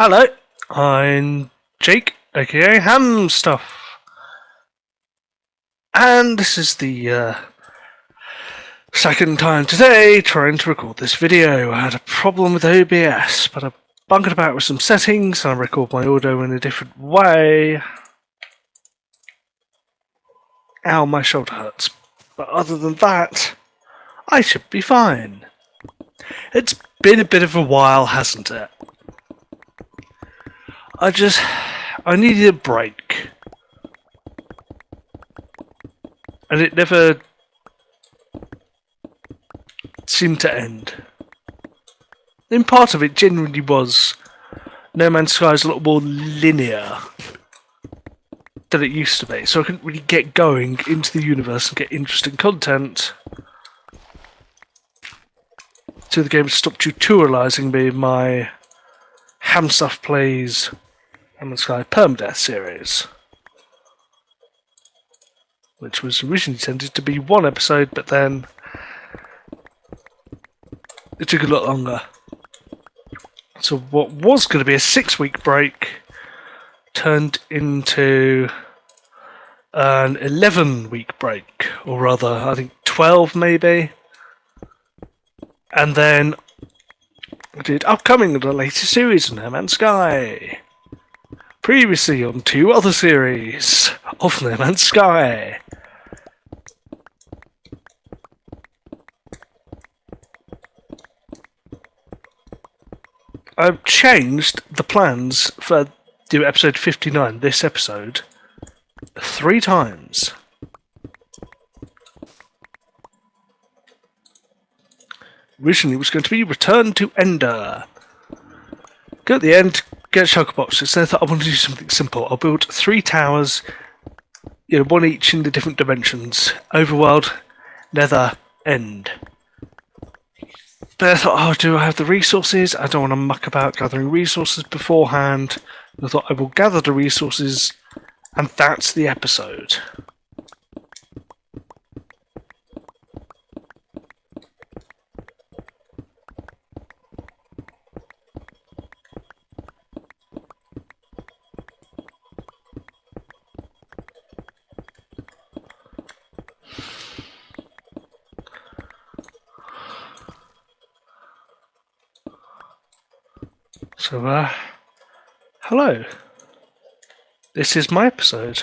Hello, I'm Jake, aka HamStuff, and this is the second time today trying to record this video. I had a problem with OBS, but I bunkered about with some settings and I record my audio in a different way. Ow, my shoulder hurts. But other than that, I should be fine. It's been a bit of a while, hasn't it? I needed a break. And it never seemed to end. And part of it genuinely was No Man's Sky is a lot more linear than it used to be, so I couldn't really get going into the universe and get interesting content. So the game stopped tutorialising me in my HamStuff Plays No Man's Sky Permadeath series, which was originally intended to be one episode, but then it took a lot longer. So what was going to be a 6-week break turned into an 11-week break, or rather, I think 12 maybe. And then I did upcoming the latest series in No Man's Sky. Previously on 2 other series of No Man's Sky. I've changed the plans for episode 59, this episode, 3 times. Originally it was going to be Return to Ender. Go at the end, get shulker boxes. So I thought I wanted to do something simple. I'll build 3 towers, one each in the different dimensions. Overworld, Nether, End. But I thought, do I have the resources? I don't want to muck about gathering resources beforehand. And I thought I will gather the resources, and that's the episode. So, hello. This is my episode.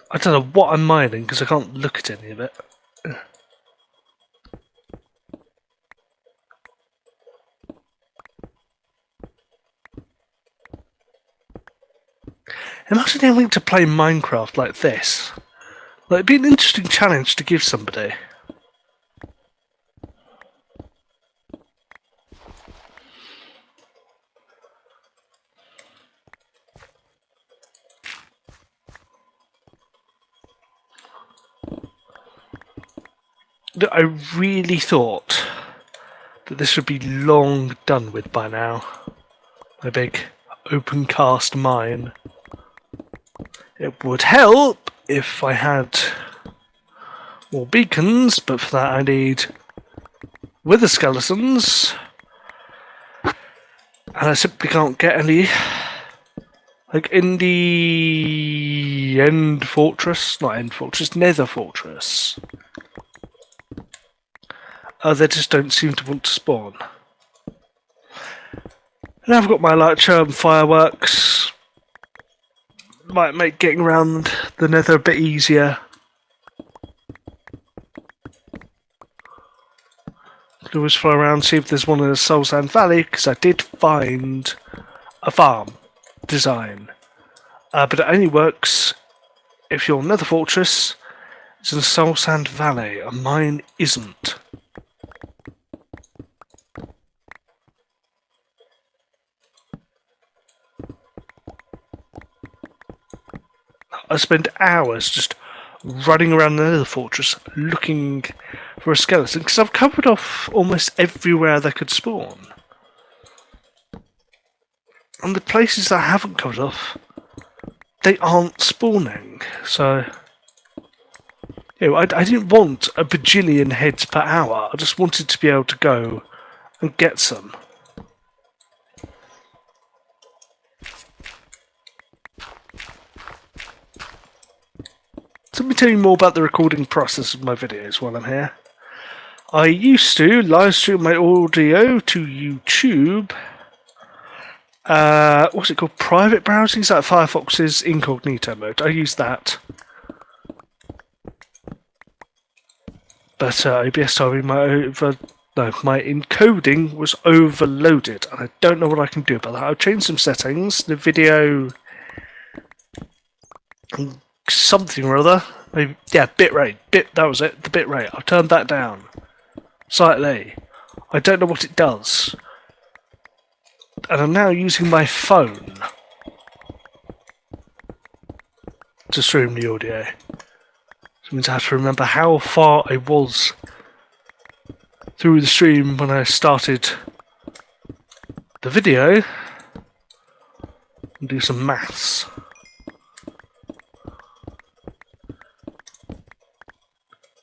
I don't know what I'm mining because I can't look at any of it. Imagine having to play Minecraft like this. It'd be an interesting challenge to give somebody. I really thought that this would be long done with by now. My big open cast mine. It would help if I had more beacons, but for that I need wither skeletons. And I simply can't get any. Like in the Nether Fortress. They just don't seem to want to spawn. And I've got my fireworks. Might make getting around the Nether a bit easier. Could always fly around, see if there's one in the Soul Sand Valley, because I did find a farm design. But it only works if your Nether Fortress is in the Soul Sand Valley, and mine isn't. I spent hours just running around the Nether Fortress looking for a skeleton, because I've covered off almost everywhere they could spawn. And the places that I haven't covered off, they aren't spawning, so You know, I didn't want a bajillion heads per hour. I just wanted to be able to go and get some. So let me tell you more about the recording process of my videos while I'm here. I used to live stream my audio to YouTube. What's it called? Private browsing? Is that Firefox's incognito mode? I use that. But OBS told me my encoding was overloaded, and I don't know what I can do about that. I've changed some settings. The video, something or other. Maybe, yeah, bitrate. That was it. The bitrate. I've turned that down slightly. I don't know what it does, and I'm now using my phone to stream the audio. Which means I have to remember how far I was through the stream when I started the video and do some maths.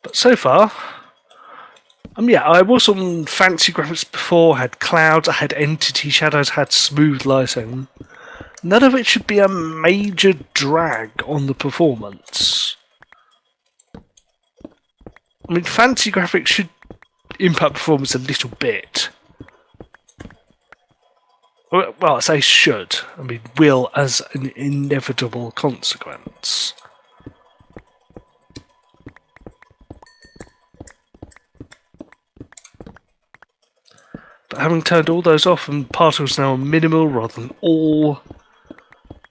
But so far, yeah, I was on fancy graphics before, had clouds, I had entity shadows, had smooth lighting. None of it should be a major drag on the performance. I mean, fancy graphics should impact performance a little bit. Well, I say should. I mean, will as an inevitable consequence. But having turned all those off and particles now are minimal rather than all,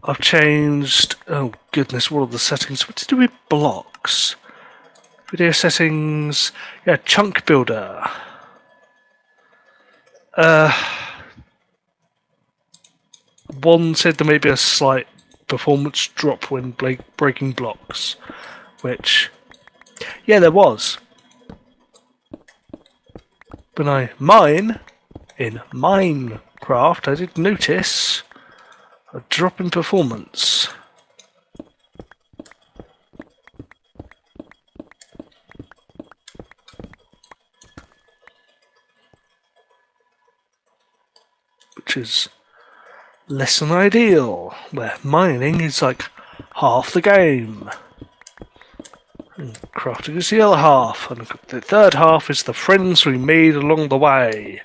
I've changed, oh goodness, what are the settings? What to do with blocks? Video settings, yeah, chunk builder. One said there may be a slight performance drop when breaking blocks, which, yeah, there was. When I mine in Minecraft, I did notice a drop in performance. Which is less than ideal, where mining is like half the game. And crafting is the other half, and the third half is the friends we made along the way.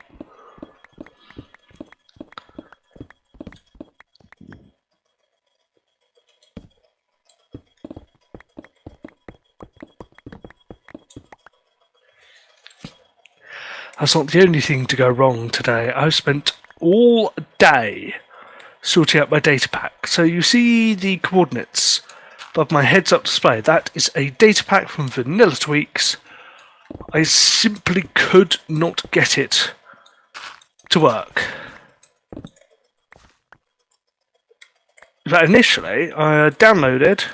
That's not the only thing to go wrong today. I've spent all day sorting out my data pack. So you see the coordinates above my heads-up display. That is a data pack from Vanilla Tweaks. I simply could not get it to work. But initially, I downloaded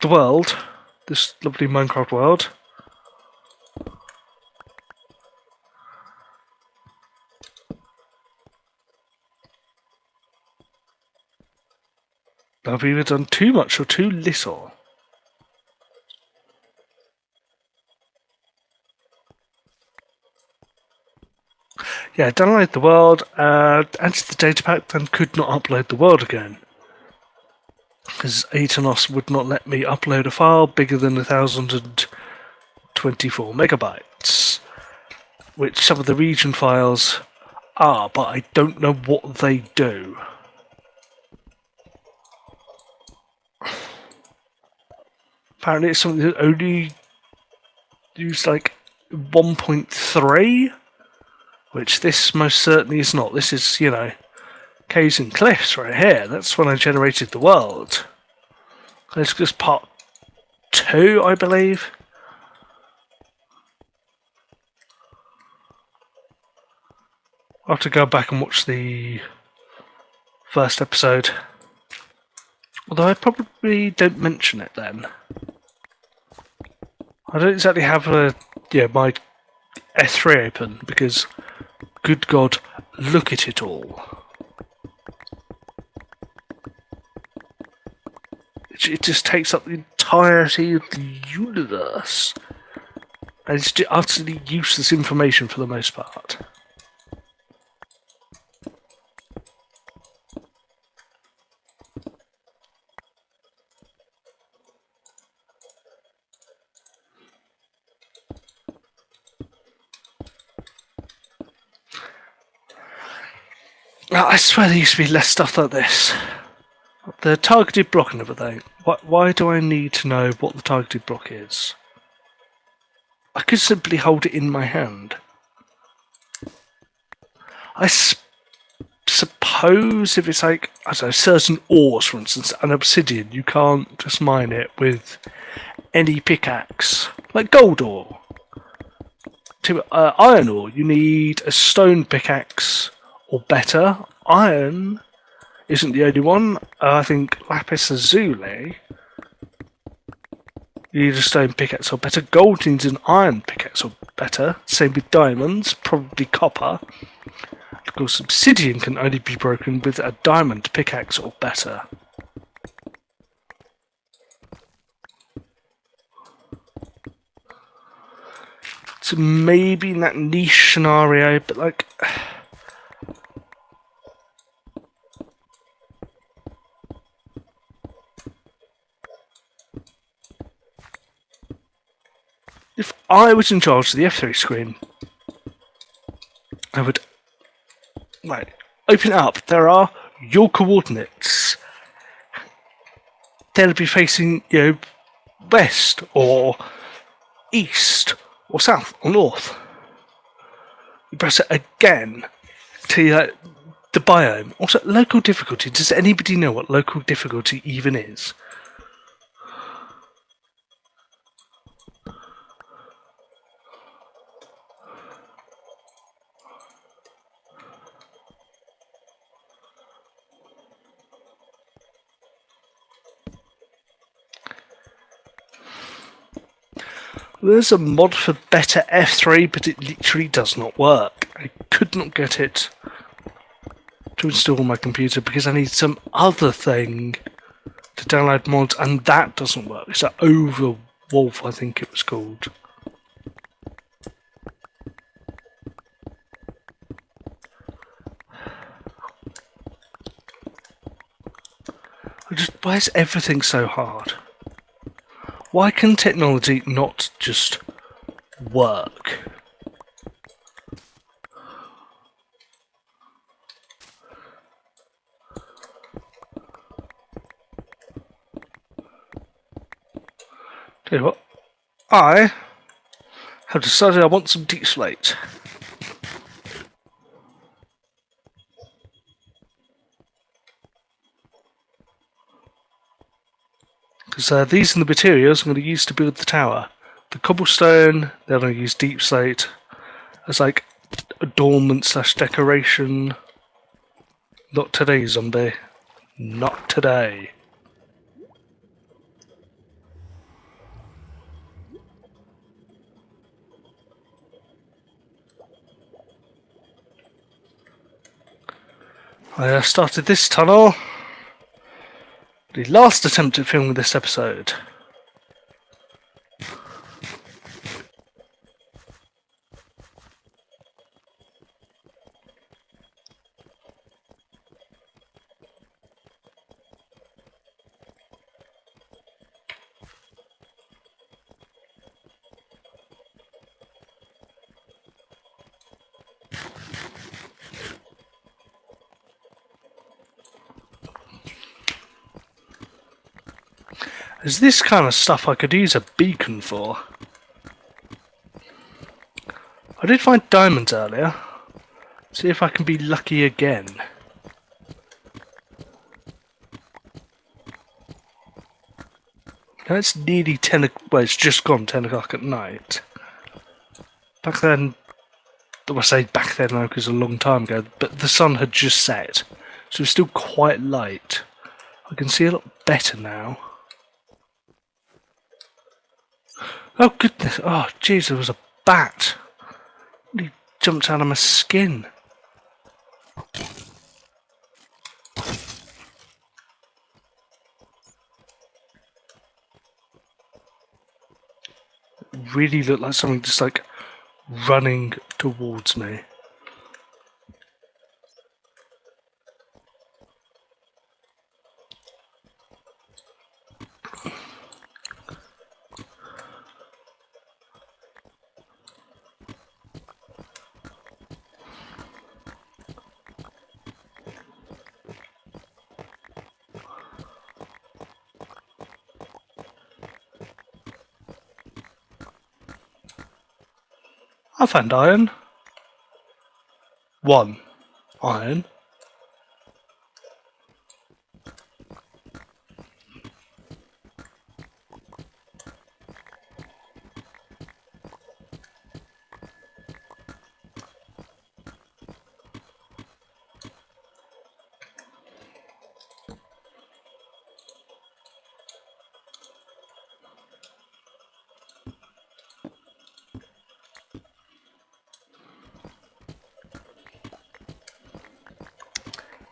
the world, this lovely Minecraft world. I've either done too much or too little. Yeah, download the world, added the data pack, then could not upload the world again. Because Atomos would not let me upload a file bigger than 1024 megabytes. Which some of the region files are, but I don't know what they do. Apparently it's something that only used like 1.3, which this most certainly is not. This is, you know, caves and cliffs right here. That's when I generated the world. It's just part 2, I believe. I'll have to go back and watch the first episode. Although I probably don't mention it then. I don't exactly have my S3 open because, good God, look at it all. storage, it just takes up the entirety of the universe. And it's just utterly useless information for the most part. I swear there used to be less stuff like this. The targeted block and everything. Why do I need to know what the targeted block is? I could simply hold it in my hand. I suppose if it's like, I don't know, certain ores, for instance, an obsidian, you can't just mine it with any pickaxe. Like gold ore. To iron ore, you need a stone pickaxe or better. Iron isn't the only one. I think lapis lazuli, you need a stone pickaxe or better. Gold needs an iron pickaxe or better. Same with diamonds, probably copper. Of course, obsidian can only be broken with a diamond pickaxe or better. So maybe in that niche scenario, but like... if I was in charge of the F3 screen, I would... Right, open it up. There are your coordinates. They'll be facing, west or east or south or north. You press it again to the biome. Also, local difficulty. Does anybody know what local difficulty even is? There's a mod for better F3, but it literally does not work. I could not get it to install on my computer because I need some other thing to download mods, and that doesn't work. It's an Overwolf, I think it was called. Why is everything so hard? Why can technology not just work? Tell you what, I have decided I want some deep slate. Because these are the materials I'm going to use to build the tower. The cobblestone, then I'm going to use deep slate as like adornment / decoration. Not today, zombie. Not today. I started this tunnel. The last attempt at filming this episode. Is this kind of stuff I could use a beacon for? I did find diamonds earlier. See if I can be lucky again. Now it's nearly 10 o'clock, well it's just gone 10 o'clock at night. Back then, I say back then now because a long time ago, but the sun had just set. So it's still quite light. I can see a lot better now. Oh goodness, oh jeez, there was a bat. He jumped out of my skin. really looked like something just like running towards me. I found iron. 1 iron.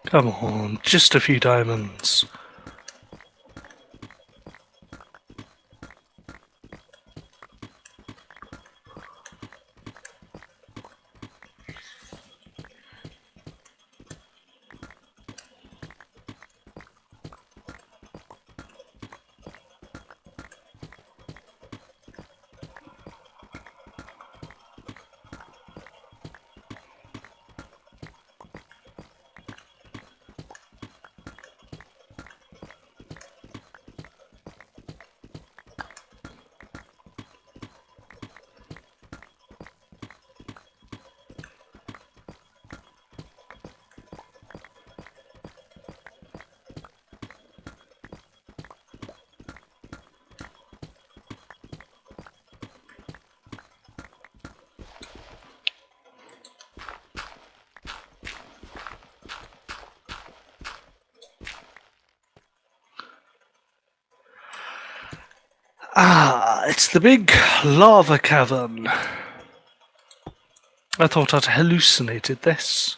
Come on, just a few diamonds. Ah, it's the big lava cavern. I thought I'd hallucinated this.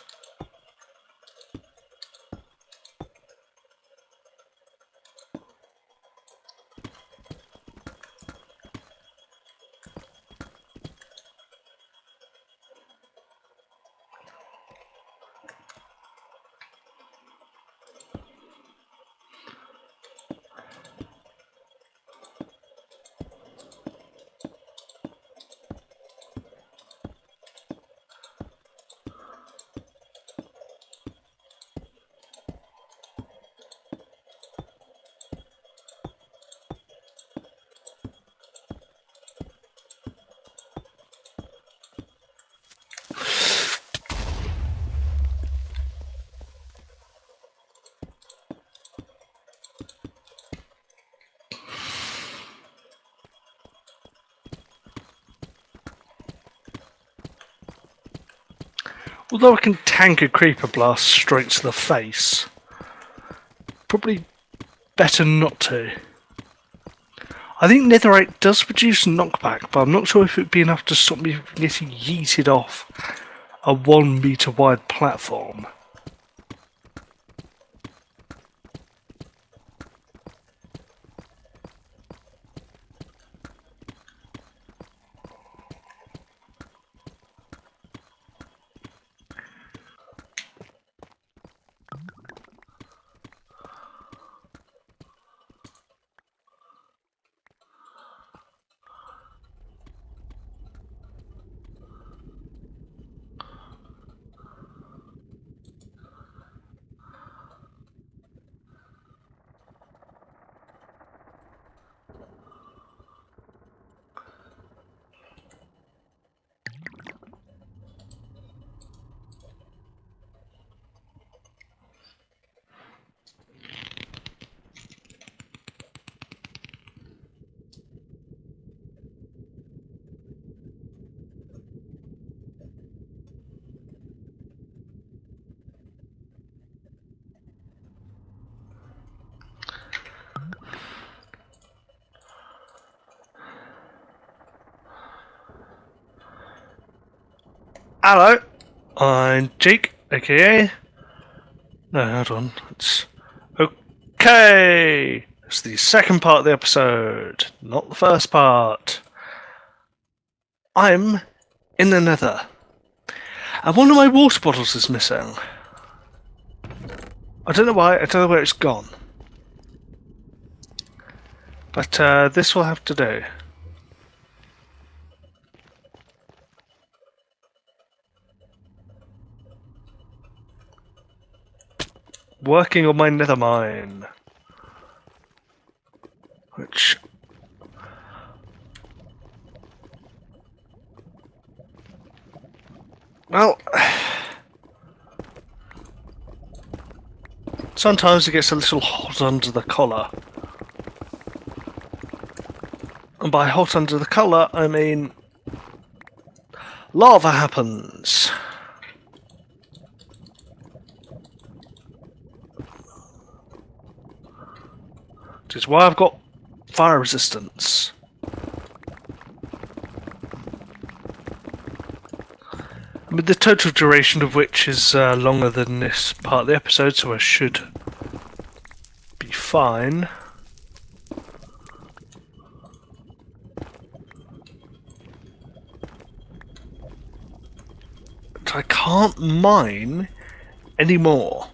Although I can tank a creeper blast straight to the face, probably better not to. I think netherite does produce knockback, but I'm not sure if it would be enough to stop me from getting yeeted off a 1 meter wide platform. Hello, I'm Jake, aka... No, hold on. It's... Okay! It's the second part of the episode, not the first part. I'm in the nether. And one of my water bottles is missing. I don't know why, I don't know where it's gone. But this will have to do. Working on my nether mine. Which... Well... Sometimes it gets a little hot under the collar. And by hot under the collar, I mean... lava happens. Which is why I've got fire resistance. I mean, the total duration of which is longer than this part of the episode, so I should be fine. But I can't mine anymore.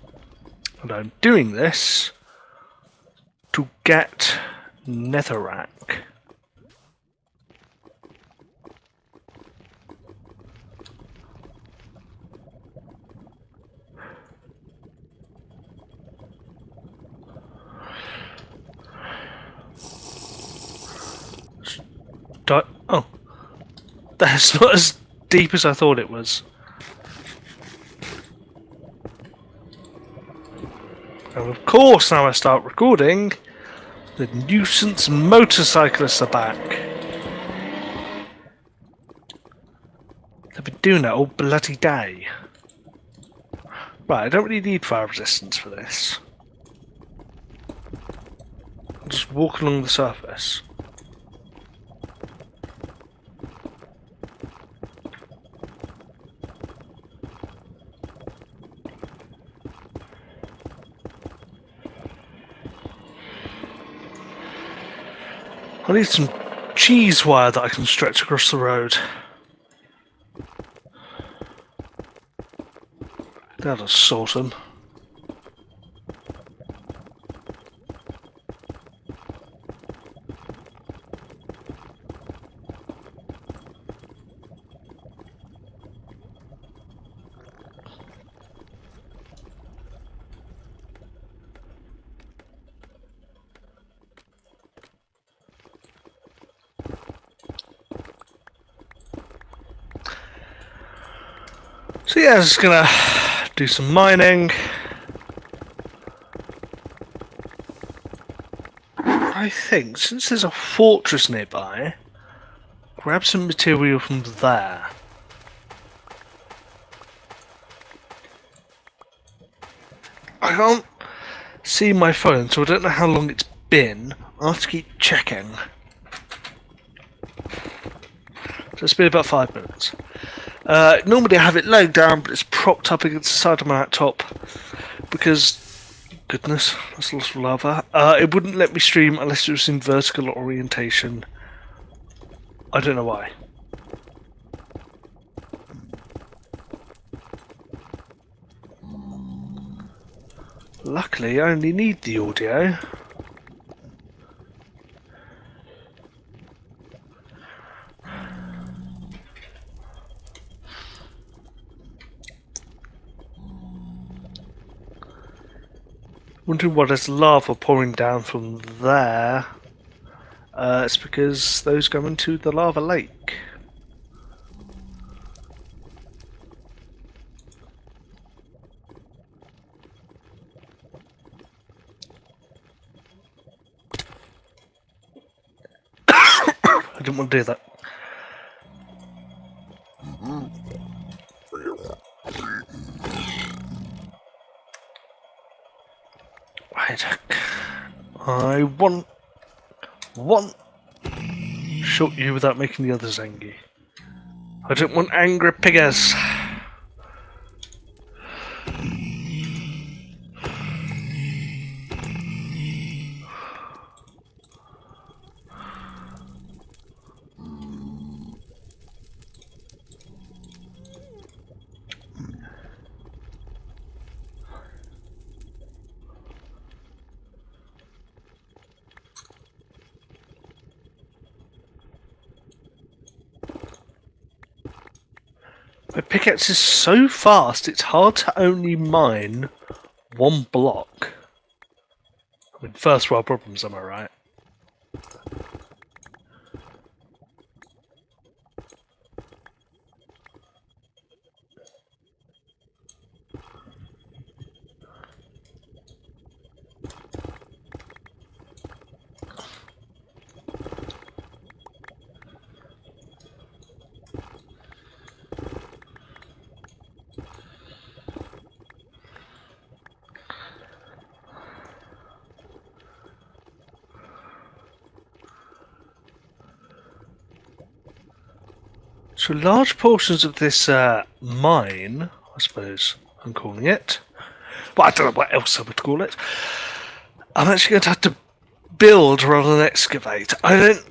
And I'm doing this to get netherrack. Oh, that's not as deep as I thought it was. And of course, now I start recording, the nuisance motorcyclists are back. They've been doing that all bloody day. Right, I don't really need fire resistance for this. I'll just walk along the surface. I need some cheese wire that I can stretch across the road. That'll sort them. So yeah, just gonna do some mining. I think, since there's a fortress nearby, grab some material from there. I can't see my phone, so I don't know how long it's been. I'll have to keep checking. So it's been about 5 minutes. Normally I have it laid down, but it's propped up against the side of my laptop because, goodness, that's a lot of lava. It wouldn't let me stream unless it was in vertical orientation. I don't know why. Luckily, I only need the audio. Wondering why there's lava pouring down from there. It's because those go into the lava lake. I didn't want to do that. Right. I want shoot you without making the others angry. I don't want angry piggers. My pickaxe is so fast, it's hard to only mine one block. I mean, first world problems, am I right? So large portions of this mine, I suppose I'm calling it, but I don't know what else I would call it, I'm actually going to have to build rather than excavate. I don't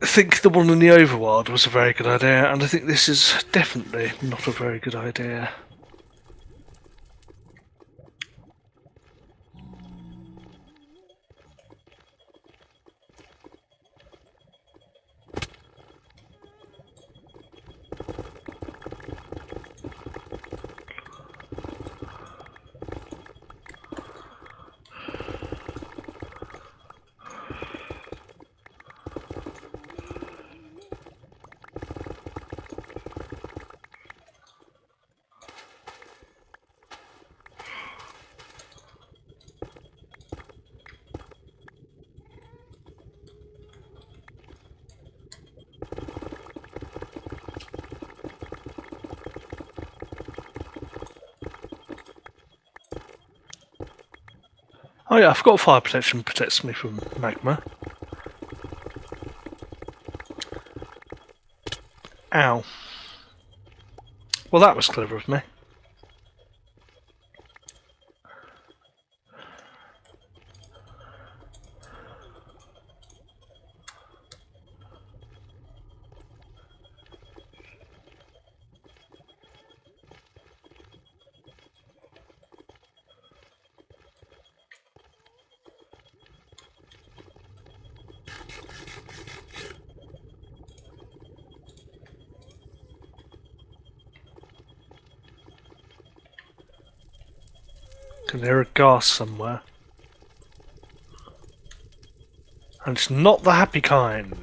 think the one in the overworld was a very good idea, and I think this is definitely not a very good idea. Oh yeah, I forgot fire protection protects me from magma. Ow. Well, that was clever of me. Can hear a gas somewhere. And it's not the happy kind.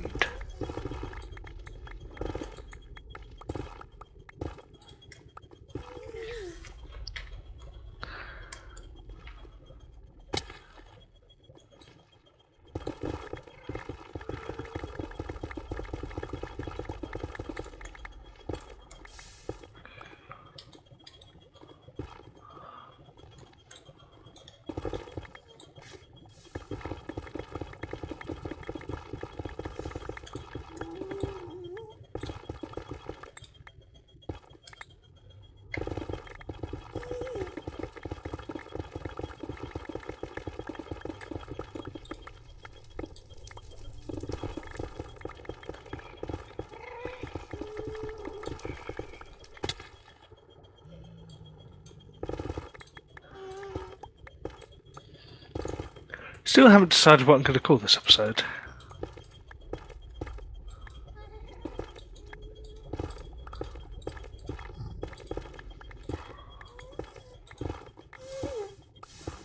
Still haven't decided what I'm going to call this episode.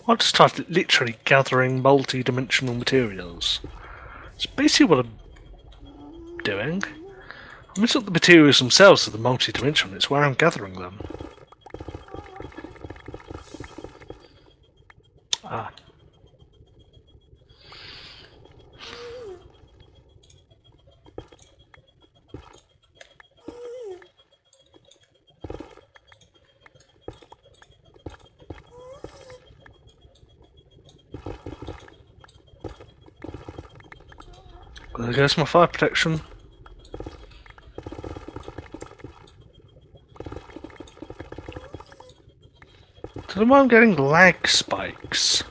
I'll just start literally gathering multi-dimensional materials. It's basically what I'm doing. I mean, it's not the materials themselves that are multi-dimensional, it's where I'm gathering them. Ah. There goes my fire protection. So then I'm getting lag spikes.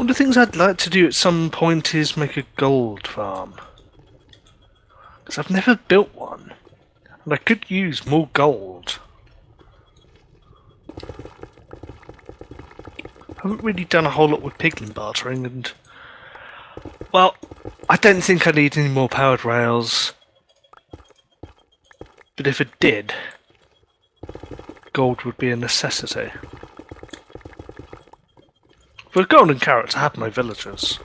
One of the things I'd like to do at some point is make a gold farm. Because I've never built one. And I could use more gold. I haven't really done a whole lot with piglin bartering and... Well, I don't think I need any more powered rails. But if it did, gold would be a necessity. For golden carrots, I have my villagers.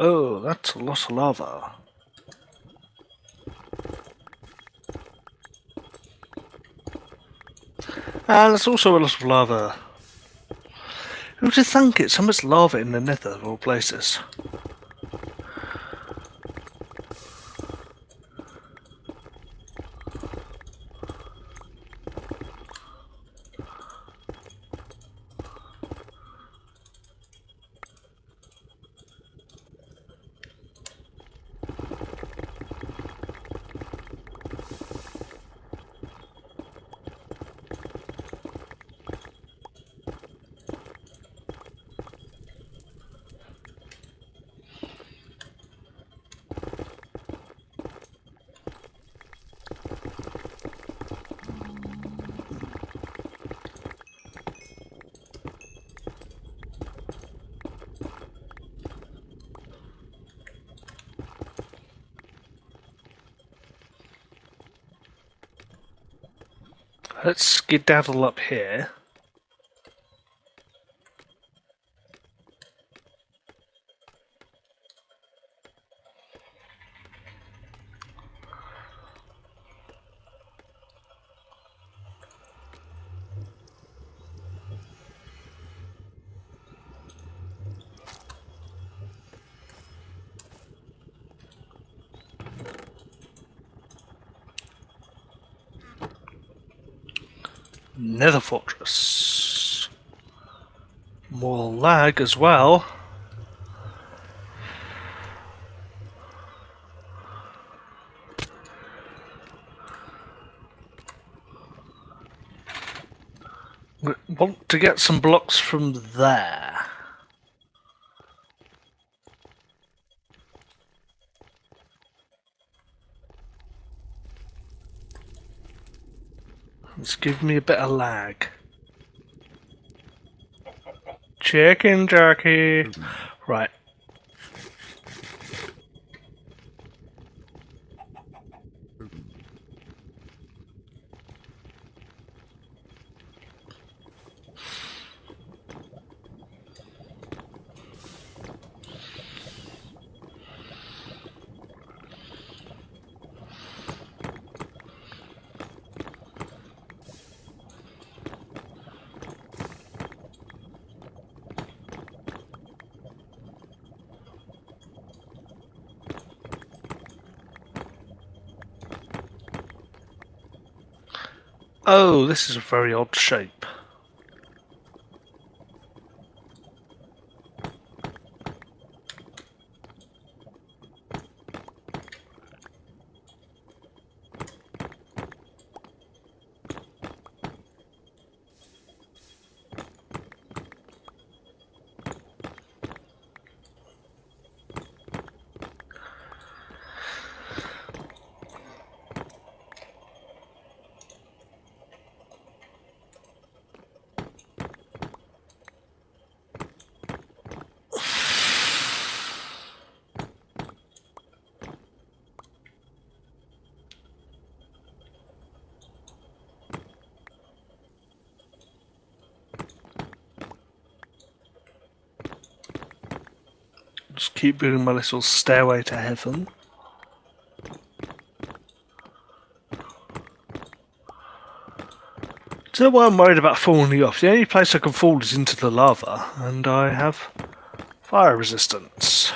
Oh, that's a lot of lava. And there's also a lot of lava. Who would have thunk it? So much lava in the nether of all places. Let's skedaddle up here. Nether fortress. More lag as well. We want to get some blocks from there. It's giving me a bit of lag. Chicken jerky. Right. Oh, this is a very odd shape. Just keep building my little stairway to heaven. So why I'm worried about falling off. The only place I can fall is into the lava, and I have fire resistance.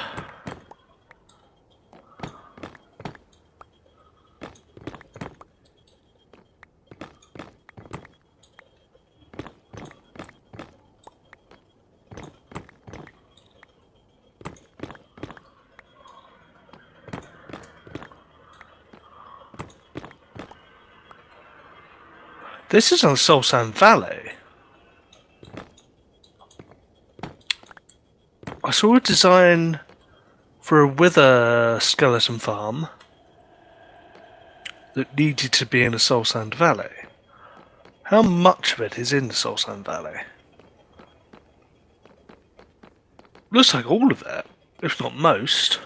This is on Soul Sand Valley. I saw a design for a wither skeleton farm that needed to be in a Soul Sand Valley. How much of it is in the Soul Sand Valley? Looks like all of it, if not most.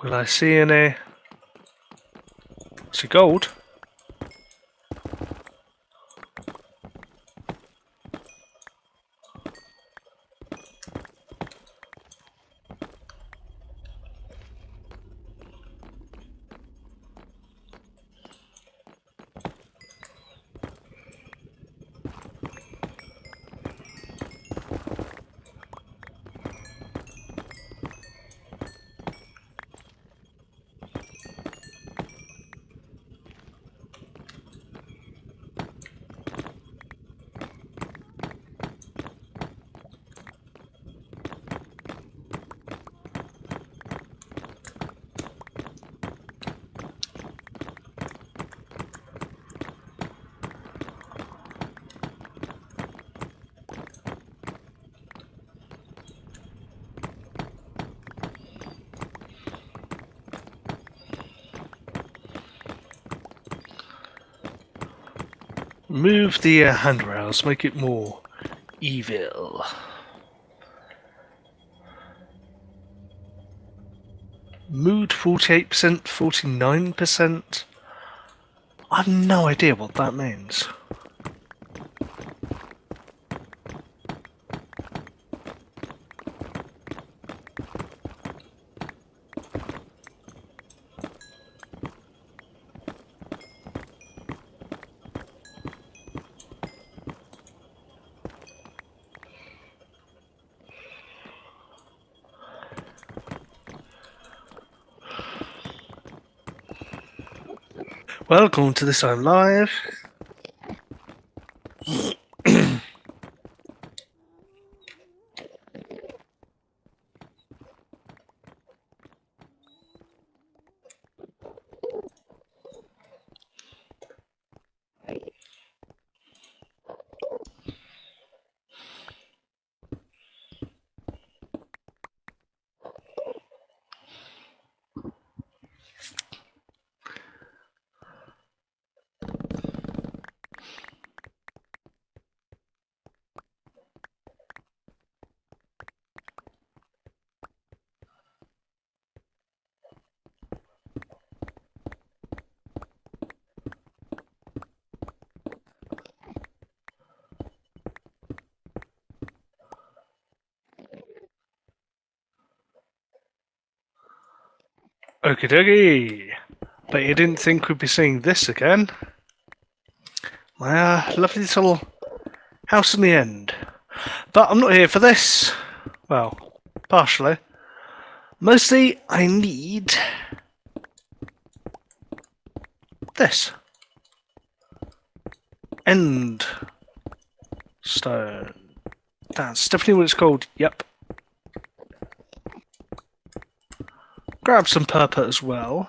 Will I see any? See gold? Move the handrails, make it more evil. Mood 48%, 49%. I have no idea what that means. Welcome to This I'm Live. Okie dokie. But you didn't think we'd be seeing this again. My lovely little house in the end. But I'm not here for this. Well, partially. Mostly, I need this. End stone. That's definitely what it's called. Yep. Grab some purple as well.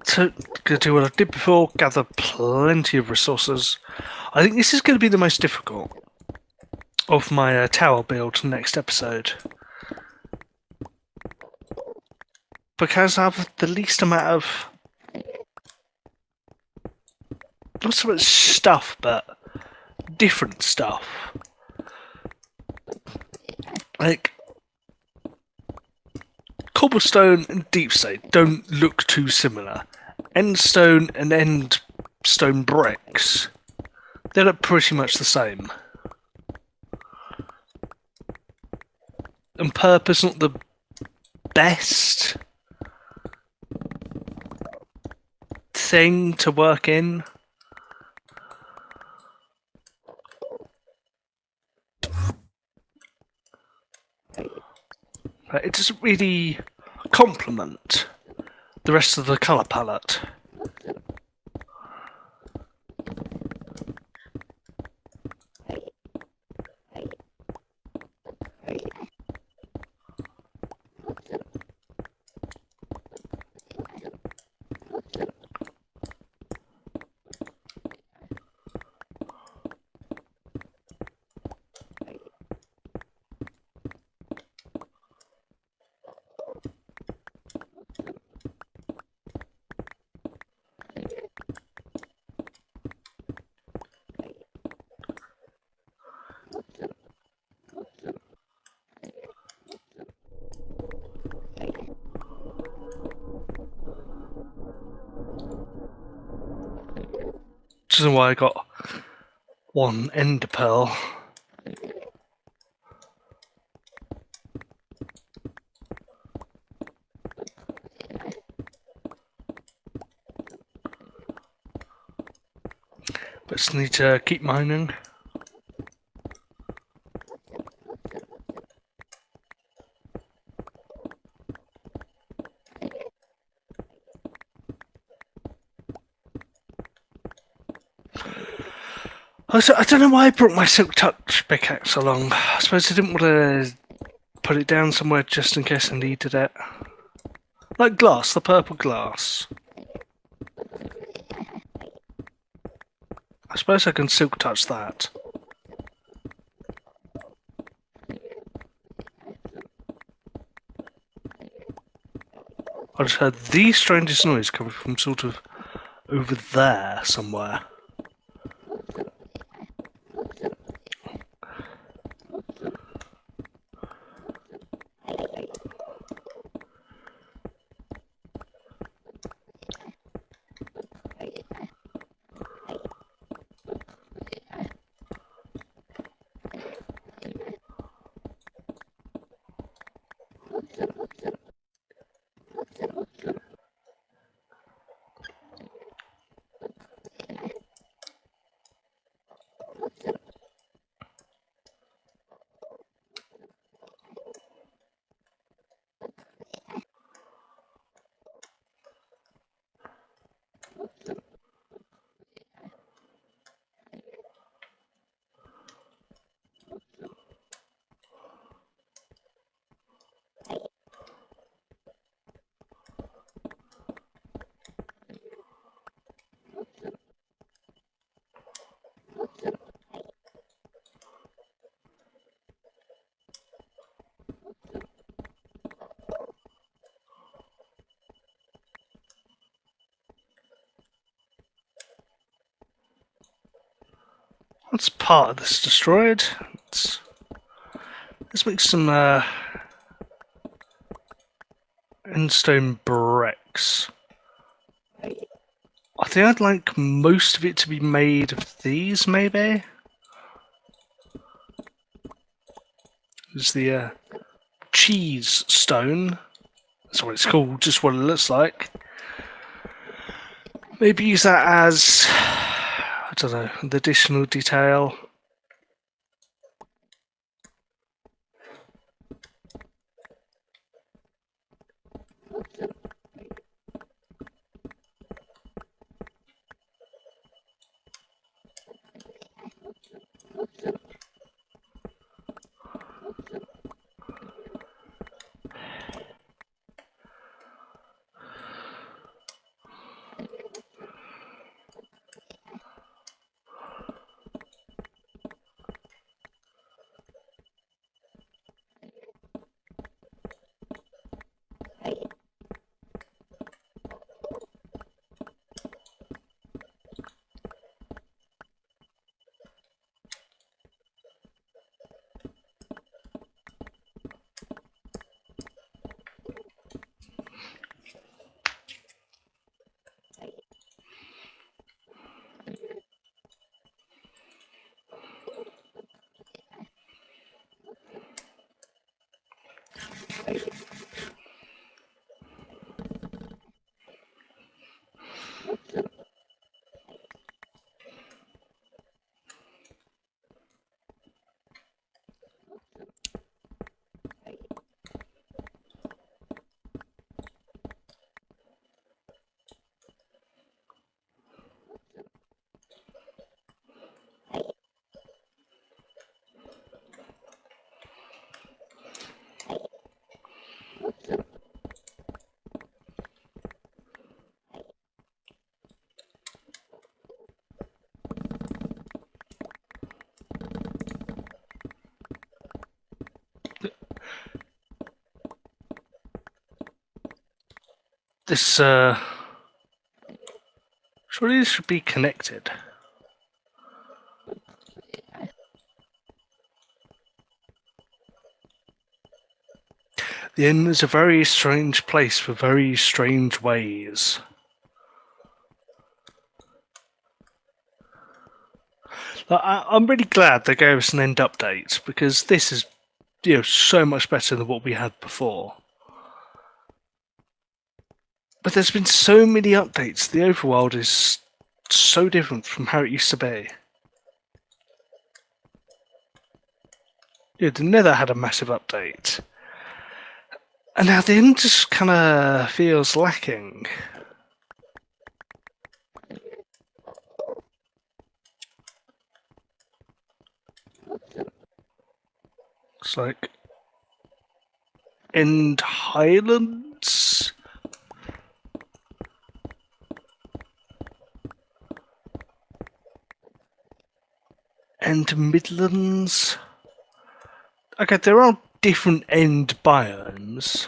So, gonna do what I did before, gather plenty of resources. I think this is going to be the most difficult. of my tower build next episode. Because I have the least amount of... not so much stuff, but different stuff. Like, cobblestone and deep slate don't look too similar. Endstone and endstone bricks, they look pretty much the same. And purple's not the best thing to work in. It doesn't really complement the rest of the colour palette. Which is why I got one ender pearl. But just need to keep mining. Also, I don't know why I brought my Silk Touch pickaxe along. I suppose I didn't want to put it down somewhere just in case I needed it. Like glass, the purple glass. I suppose I can Silk Touch that. I just heard the strangest noise coming from sort of over there somewhere. Once part of this destroyed, let's make some endstone bricks. I think I'd like most of it to be made of these, maybe? There's the cheese stone. That's what it's called, just what it looks like. Maybe use that as, I don't know, an additional detail. This, surely this should be connected. The end is a very strange place with very strange ways. I'm really glad they gave us an end update, because this is, so much better than what we had before. But there's been so many updates. The overworld is so different from how it used to be. The Nether had a massive update. And now the end just kind of feels lacking. It's like End Highlands? End Midlands? Okay, there are different end biomes.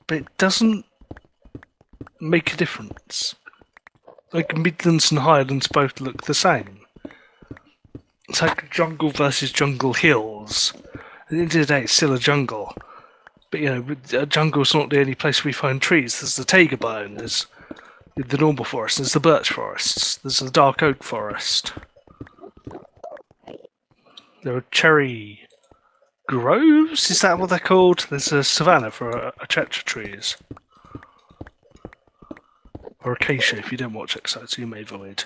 But it doesn't make a difference. Like, Midlands and Highlands both look the same. It's like jungle versus jungle hills. At the end of the day, it's still a jungle. But, a jungle's not the only place we find trees. There's the taiga biome, there's the normal forest, there's the birch forests, there's the dark oak forest. There are cherry groves? Is that what they're called? There's a savanna for acacia trees. Or acacia if you don't watch it, so you may avoid.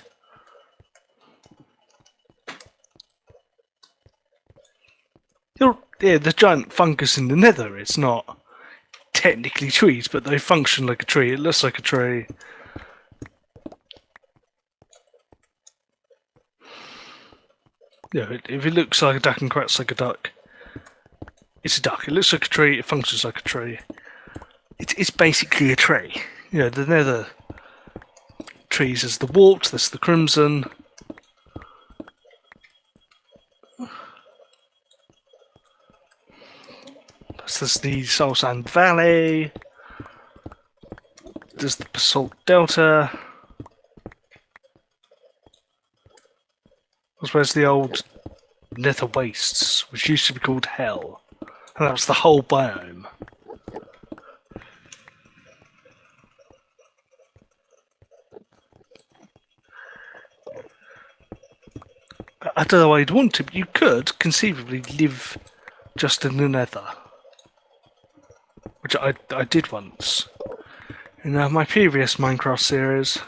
The giant fungus in the nether, it's not technically trees, but they function like a tree. It looks like a tree. If it looks like a duck and quacks like a duck, it's a duck. It looks like a tree, it functions like a tree. It's basically a tree. The nether trees, there's the wart, there's the crimson. There's the Soul Sand Valley. There's the Basalt Delta. Where's the old Nether Wastes, which used to be called Hell. And that was the whole biome. I don't know why you'd want to, but you could conceivably live just in the Nether. Which I did once. In my previous Minecraft series.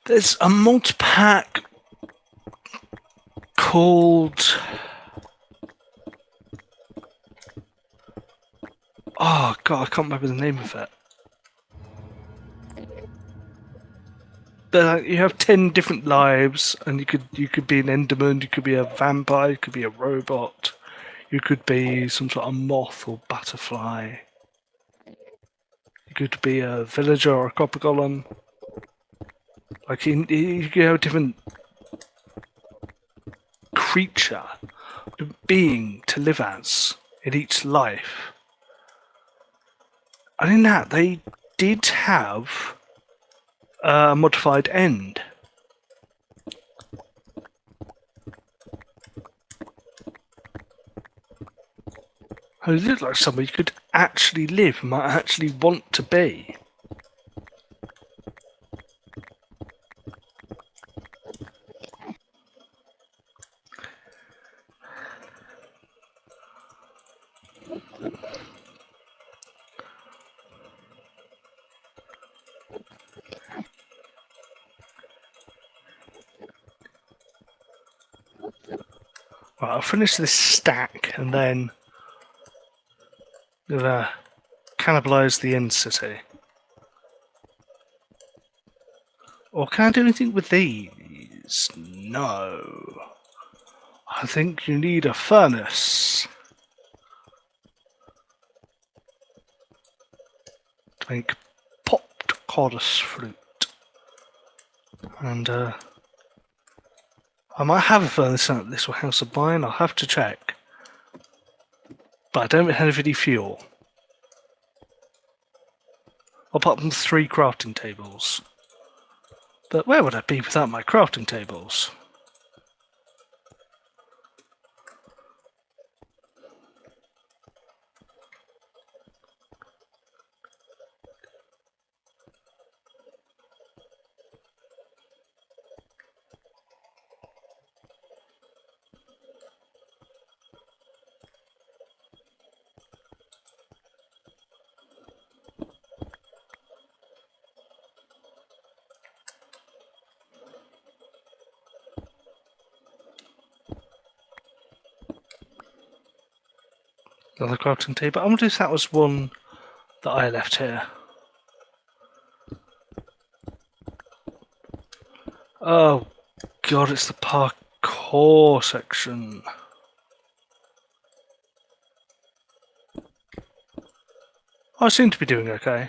There's a mod pack called... Oh god, I can't remember the name of it. But you have 10 different lives, and you could be an Enderman, you could be a vampire, you could be a robot, you could be some sort of moth or butterfly. You could be a villager or a copper golem. Like you could have a different creature, being to live as in each life. And in that, they did have a modified end. Who looked like somebody you could actually live, might actually want to be. Right, I'll finish this stack and then cannibalise the end city. Or can I do anything with these? No. I think you need a furnace to make popped codus fruit. And I might have a furnace at this house of mine, I'll have to check. But I don't have any fuel. Apart from 3 crafting tables. But where would I be without my crafting tables? Another crafting table. I wonder if that was one that I left here. Oh god, it's the parkour section. I seem to be doing okay.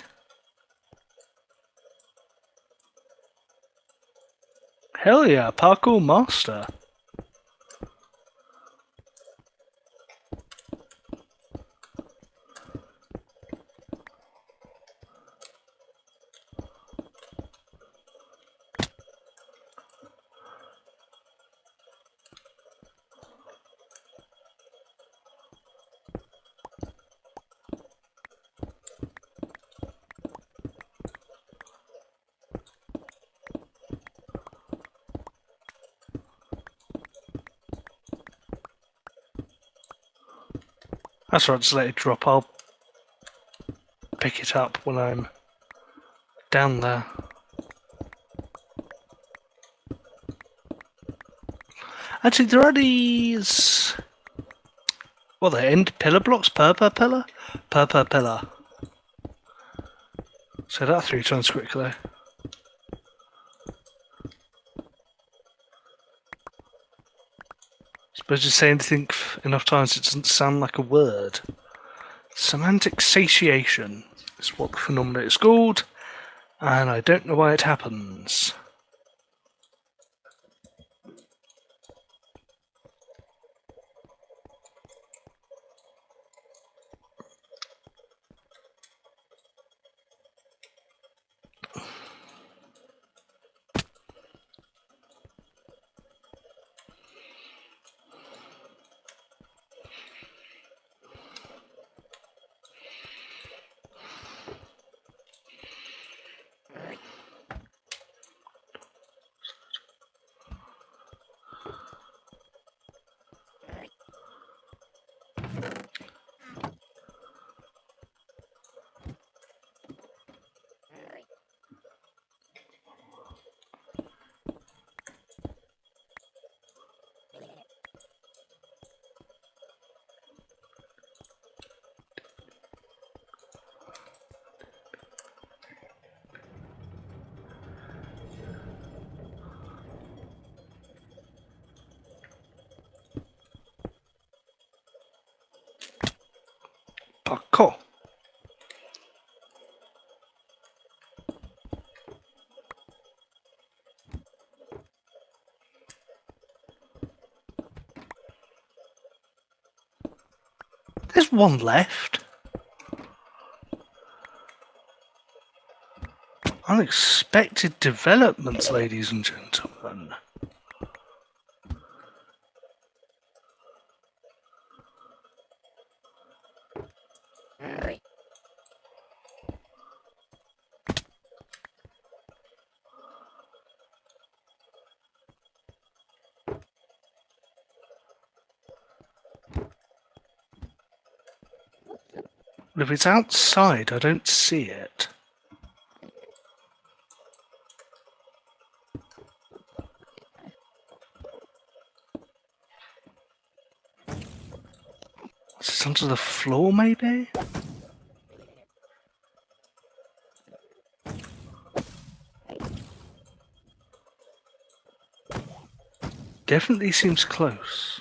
Hell yeah, parkour master. That's right, just let it drop. I'll pick it up when I'm down there. Actually, there are these... Well, they end pillar blocks per pillar? Per pillar. Say that 3 times quickly. Suppose you say anything enough times it doesn't sound like a word. Semantic satiation is what the phenomenon is called, and I don't know why it happens. Parkour. There's one left. Unexpected developments, ladies and gentlemen. If it's outside, I don't see it. Is it under the floor, maybe? Definitely seems close.